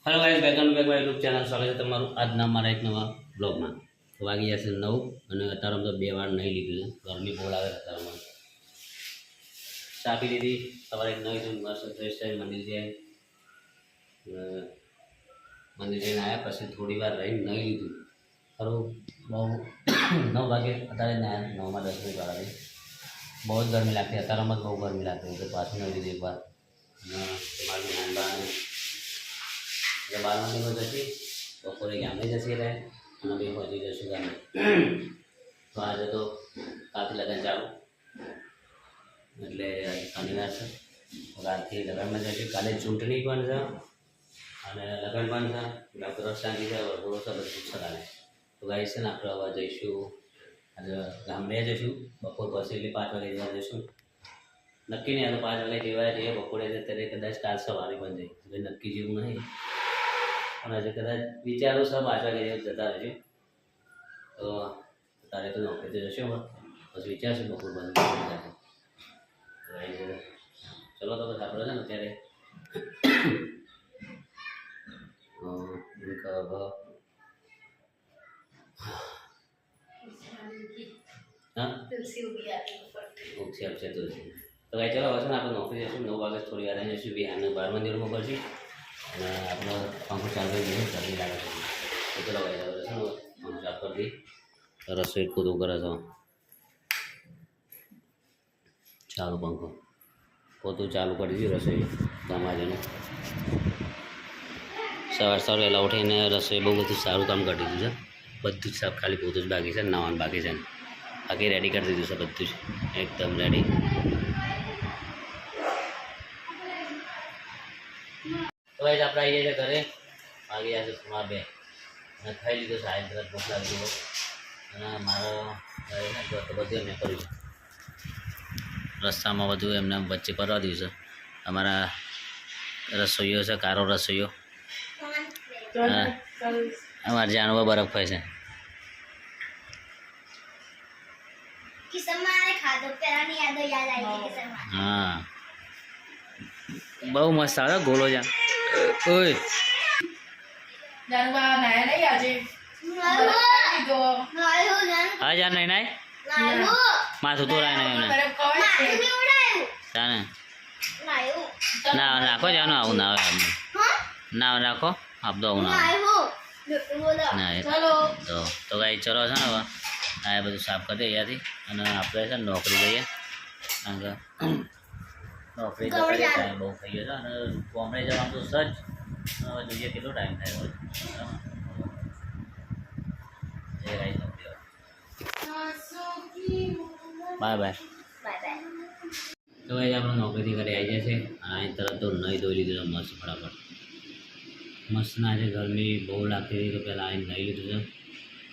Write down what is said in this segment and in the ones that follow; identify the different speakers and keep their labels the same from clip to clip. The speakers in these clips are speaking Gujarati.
Speaker 1: Hello guys welcome back my YouTube channel स्वागत है તમારું આજના મારા એક નવા બ્લોગમાં તો વાગી જશે 9 અને અત્યારે તો બે વાર નહીં લીધું ગરમી બહુ લાગે અત્યારે ચા પી લીધી સવારે નહીં તો મસ્ત ફ્રેશ થઈ મંદિર જઈને આવ્યા પછી થોડી વાર રહીને નહીં લીધું ખરું બહુ 9 વાગે અત્યારે 9 માં 10 મિનિટ વાળા બહુ જ ગરમી લાગતી અત્યારમાં બહુ ગરમી લાગતી એટલે પાછું નહીં લીધું એકવાર મારું નાનબાનું जब बाल मंदिर हो जैसी बपोरे गाँव जैसी रहे अभी हो जी जैसी गाँव तो आज तो काफ़ी लगन चालू એટલે શનિવાર છે રાતથી લગ્નમાં જશે કાલે ચૂંટણી પણ છે અને લગ્ન પણ છે ડૉક્ટર શાંતિ છે થોડો બધું છે કાલે તો ગાઈસ છે ને આપણે હવે જઈશું આજે ગામડે જઈશું બપોર પછી એટલે 5 વાગે જેવા જઈશું નક્કી નહીં તો 5 વાગે જેવા જઈએ બપોરે અત્યારે કદાચ કાલ સવારે પણ જઈએ નક્કી જેવું નહીં અને આજે કદાચ વિચારો સબ 5 વાગે જેવું જતા રહેશે તો તારે તો નોકરી જશે પછી વિચારશું બપોર બંધ ચલો તો બસ આપણે છે ને અત્યારે તુલસી આપશે તુલસી તો ભાઈ ચલો હવે છે ને આપણે નોકરી જઈશું 9 વાગે થોડી વાર જઈશું બિહારને 12 મંદિરમાં કરશું અને આપણો પંખો ચાલુ કરી દઈએ ગરમી લાગે છે તો ચલો ભાઈ હવે છે ને પંખો ચાલુ કરી દઈએ રસોઈ કૂદું કરે છે ચાલુ પંખો પોતું ચાલુ કરી દીધું રસોઈ ગામાજનું સવાર વહેલા ઉઠીને રસોઈ બહુ બધું સારું કામ કરી દીધું છે બધું જ સાફ ખાલી પોતું જ બાકી છે નાવાનું બાકી છે બાકી રેડી કરી દીધું છે બધું જ એકદમ રેડી તો ભાઈ આપણે આવી જાય ઘરે વાગી જશે સુમા 2 અને ખાઈ લીધું સાહેબ તરફ ભૂખ લાગી અને મારો તો બધું મેં કર્યું રસ્તામાં બધું એમને વચ્ચે કરવા દીધું છે અમારા રસોઈયો છે કારો રસોઈયો અમારે જાણવા બરફ હોય છે હા બહુ મસ્ત આવે ગોલો જા ઓય હા જાન નહીં નાય માથું તો રાય નહીં જાને ના રાખો જાનો આવું ના આવે આપણે ના રાખો આપ દો આવું ના તો ગાઈ ચલો છે ને હવે આ બધું સાફ કરી દે અહીંયાથી અને આપણે છે ને નોકરી જઈએ કારણ કે નોકરી જતા ટાઈમ બહુ થઈ ગયો છે અને કોમરે જવાનું તો સજ જોઈએ કેટલો ટાઈમ થાય હોય બાય બાય તો એ આપણે નોકરીથી ઘરે આવી જશે અને અહીં તરત તો નહીં ધોઈ લીધું મસ્ત ફટાફટ મસ્ત ના આજે ગરમી બહુ લાગતી હતી તો પહેલાં અહીં નહીં લીધું છે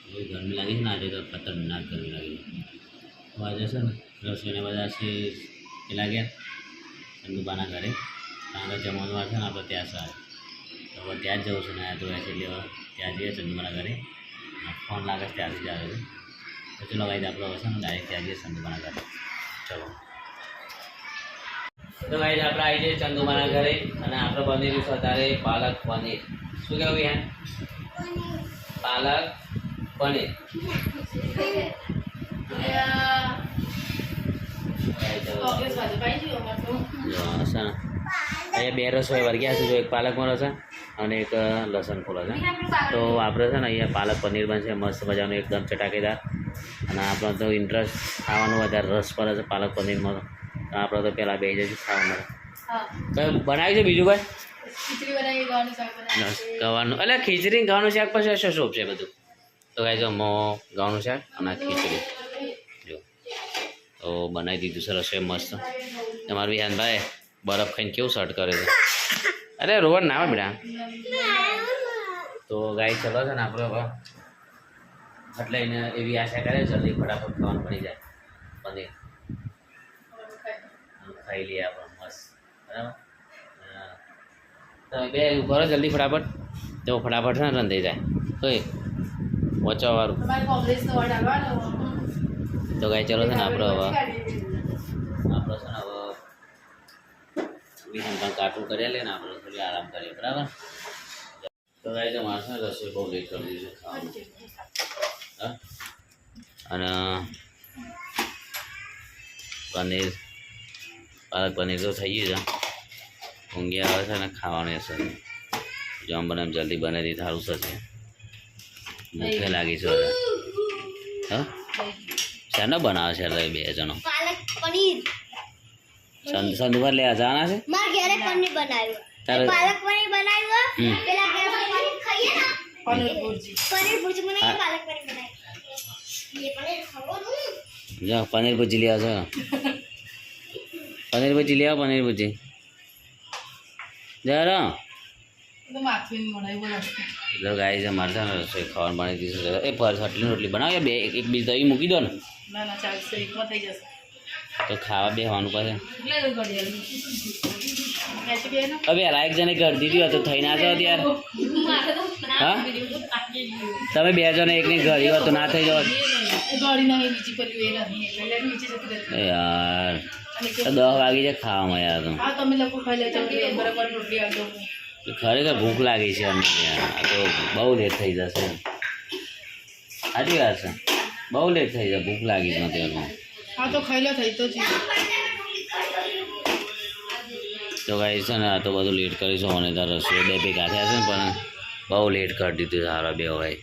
Speaker 1: બહુ ગરમી લાગી છે ને આજે તો ખતરનાક ગરમી લાગી તો આજે છે ને રસોઈને બધા છે પેલા ગયા ચંદુબાના ઘરે કારણ કે જમવાનું વાર છે ને આપણે ત્યાં સારું તો હવે ત્યાં જ જવું છું ને તો એસી લેવા ત્યાં જઈએ ચંદુબાના ઘરે ફોન લાગે છે ત્યાંથી જ આવે છે તો ચલો ભાઈ આપણે હવે છે ને ડાયરેક્ટ ત્યાં જઈએ ચંદુબાના ઘરે ચલો તો ભાઈ આપણે આવી જઈએ ચંદુબાના ઘરે અને આપણે બનેલું છે અત્યારે પાલક પનીર શું કહેવું યાર પાલક પનીર અહીંયા 2 રસોઈ વર્ગ્યા છે જો એક પાલકમાં રસ અને એક લસણ ફૂલ છે તો આપણે છે ને અહીંયા પાલક પનીર બનશે મસ્ત મજાનું એકદમ ચટાકેદાર અને આપણો તો ઇન્ટરેસ્ટ ખાવાનું વધારે રસ પડે છે પાલક પનીરમાં તો આપણે તો પહેલાં બે જઈશું ખાવા માટે બનાવ્યું છે બીજું ભાઈ ગવાનું એટલે ખીચડી ગવાનું શાક પછી શું શોપ છે બધું તો કાંઈ જો ગવાનું શાક અને ખીચડી જો તો બનાવી દીધું છે રસોઈ મસ્ત તમારું વિહાનભાઈ બરફ ખાઈને કેવું શર્ટ કરે છે અરે રોવર ના આવે બેટા તો ગાય ચલો છે ને આપણે હવે એટલે એને એવી આશા કરે જલ્દી ફટાફટ ખાવાનું પડી જાય પનીર ખાઈ લઈએ આપણે મસ્ત બરાબર તમે બે કરો જલ્દી ફટાફટ તો ફટાફટ છે ને રન થઈ જાય કઈ વચવાવાળું તો ગાય ચલો છે ને આપણે હવે છે ને હવે વિહાન પણ કાર્ટૂન કરી લે ને આપણે થોડી આરામ કરીએ બરાબર તો ગાઈસ અમારે છે ને રસોઈ બહુ લેટ કરી દીધી છે ખાવાનું. હા અને પનીર પાલક પનીર તો થઈ ગયું છે. ઊંઘી આવે છે ને ખાવાનું હશે જો આમ બને જલ્દી બનાવી સારું થશે. ભૂખે લાગી છે હવે. હા શાનો બનાવે છે એટલે બે જણો
Speaker 2: પાલક પનીર
Speaker 1: સંદુભર લેવા જવાના છે.
Speaker 2: માર ઘરે પનીર બનાવ્યું
Speaker 1: તારે
Speaker 2: પાલક પનીર બનાવ્યું પેલા ઘરે પનીર ખાઈએ ને પનીર ભુજી મને
Speaker 1: હા.
Speaker 2: પાલક પનીર બનાવી ये पनीर खाओ
Speaker 1: જો પનીર ભુજી લેવા છો. પનીર ભુજી લેવા પનીર ભુજી જરા એટલે ગાય છે મારે છે ને રસોઈ ખાવાનું બનાવી દીધું છે. એ પર હટલી રોટલી બનાવો બે એક બીજ દહીં મૂકી દો ને તો ખાવા બેસવાનું પાસે. હવે એક જણે કરી દીધી તો થઈ ના જાવ ત્યારે. હા તમે બે જણે એકની ઘરી હોત તો ના થઈ જાવ યાર. તો 10 વાગી જાય ખાવામાં યાર. તો ખરેખર ભૂખ લાગી છે અમને યાર. આ તો બહુ લેટ થઈ જશે. સાચી વાત છે બહુ લેટ થઈ જાય ભૂખ લાગી છે અત્યારમાં. તો ગાઈ છે ને આ તો બધું લેટ કરીશું અને તાર રસોઈ બે ભેગા થયા છે ને પણ બહુ લેટ કરી દીધું સારા બે ભાઈ.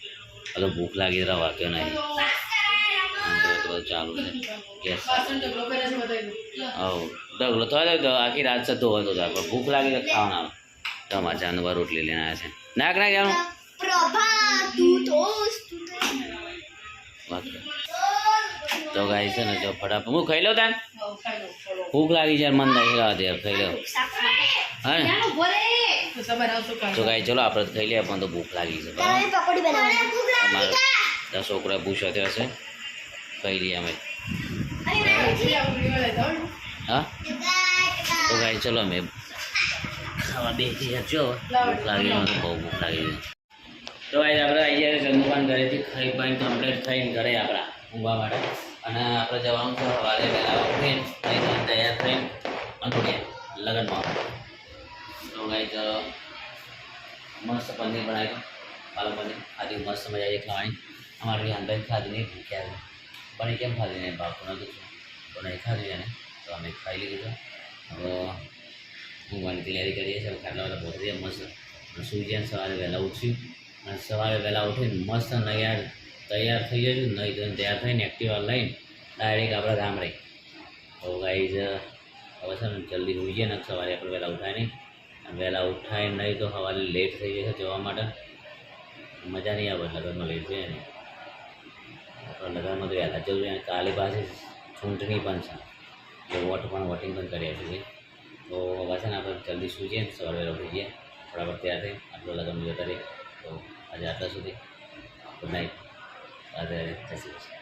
Speaker 1: આ તો ભૂખ લાગી જરા વાગ્યો નહીં. બધું ચાલુ છે ગેસ. હવ ઢગલો થયો તો આખી રાત છે ધોવા તો પણ ભૂખ લાગી તો ખાવાના તમારા જાનવર રોટલી લઈને આવ્યા છે. નાખ નાખ એમ
Speaker 2: प्रभा तू तो
Speaker 1: તો ગાય છે ને જો ફટાફટ હું ખાઈ લઉં તાન. ભૂખ લાગી જાય મન નહીં રાહ દે ખાઈ લઉં. હા ને તો ગાય ચલો આપણે ખાઈ લઈએ પણ તો ભૂખ લાગી છે બરાબર.
Speaker 2: पकौड़ी बनाना
Speaker 1: અમારા છોકરા પૂછ્યા ત્યાં છે ખાઈ લઈએ અમે. હા તો ગાય ચલો અમે ખાવા બેસી જો ભૂખ લાગી મને બહુ ભૂખ લાગી છે. તો ગાય આપણે આવી જાય ચંદુપાન ઘરેથી ખાઈ પાઈને કમ્પ્લીટ થઈને ઘરે આપણા ઊંઘવા માટે અને આપણે જવાનું છે સવારે વહેલા ઉઠીને નહીં તૈયાર થઈને અંધુડે લગ્નમાં. તો ગાય ચલો મસ્ત પનીર બનાવી પાલક પનીર આદિ મસ્ત મજા આવી ખાવાની. અમારે અંદર ખાધી નહીં ભૂખ્યા છે પણ કેમ ખાધી નહીં ભાવતું નતું તો નહીં ખાધી એને તો અમે ખાઈ લીધું છે. હવે ઊંઘવાની તૈયારી કરીએ છીએ. ખાટલા વાળા પહોંચીએ મસ્ત સૂઈ જાય સવારે વહેલા ઉઠ્યું અને સવારે વહેલા ઉઠીને મસ્ત તૈયાર થઈ જશું નહીં ધોઈને તૈયાર થઈને એક્ટિવા લઈને ડાયરેક્ટ આપણા ગામ રહી. તો ગાઈઝ હવે છે ને જલ્દી હોઈ જાય ને સવારે આપણે વહેલા ઉઠાય નહીં અને વહેલા ઉઠાય નહીં તો સવારે લેટ થઈ જશે જવા માટે. મજા નહીં આવે લગ્નમાં લેટ જોઈએ ને આપણે લગ્નમાં તો વહેલા જવું જોઈએ. કાલે પાસે ચૂંટણી પણ છે એટલે વોટિંગ પણ કર્યા છીએ. તો હવે છે ને આપણે જલ્દી સૂઈ જઈએ ને સવારે વહેલા ઉઠી જઈએ બરાબર તૈયાર થઈ આટલો લગ્ન જતા રહીએ. તો આજે આટલા સુધી ગુડ નાઇટ. આજે જય શ્રી કૃષ્ણ.